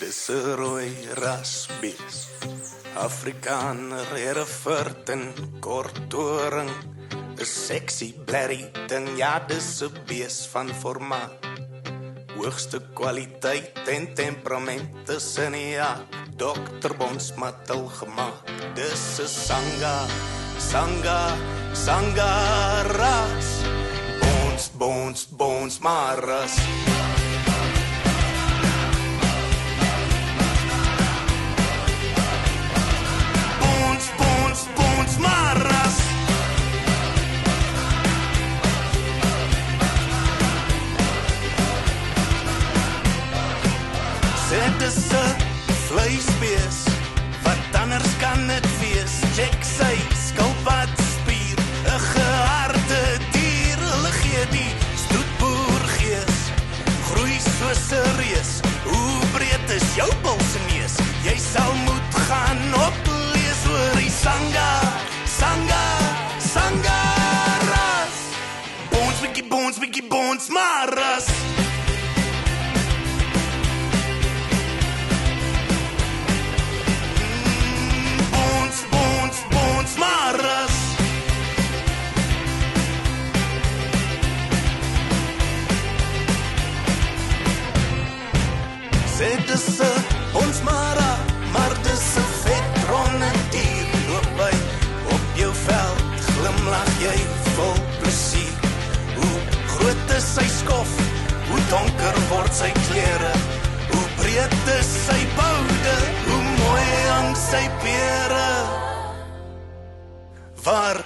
Dis 'n rooi rasbees, Afrikaner, Hereford en Kortdoring, 'n sexy blerrieten, ja dis 'n bees van formaat. Hoogste kwaliteit en temperament is in die jaak, Dr. Bonsmatil gemaak. Dis 'n Sanga ras, Bons maras. Bons maras. Dit is 'n vleisbees, wat anders kan het wees. Check sy skilpadspier, 'n geharde dier. Hulle gee die stoetboergees, groei soos 'n reus. Hoe breed is jou polsneus? Jy sal moet gaan oplees oor die Sanga ras. Bons, bons maras. Bons maras. Sê dis 'n bonsmara, maar dis 'n vetronde dier. Loop by op jou veld, glimlag jy vol plesier. Hoe groot is sy skof, hoe donker word sy klere, hoe breed is sy boude, hoe mooi hang sy pere. Waar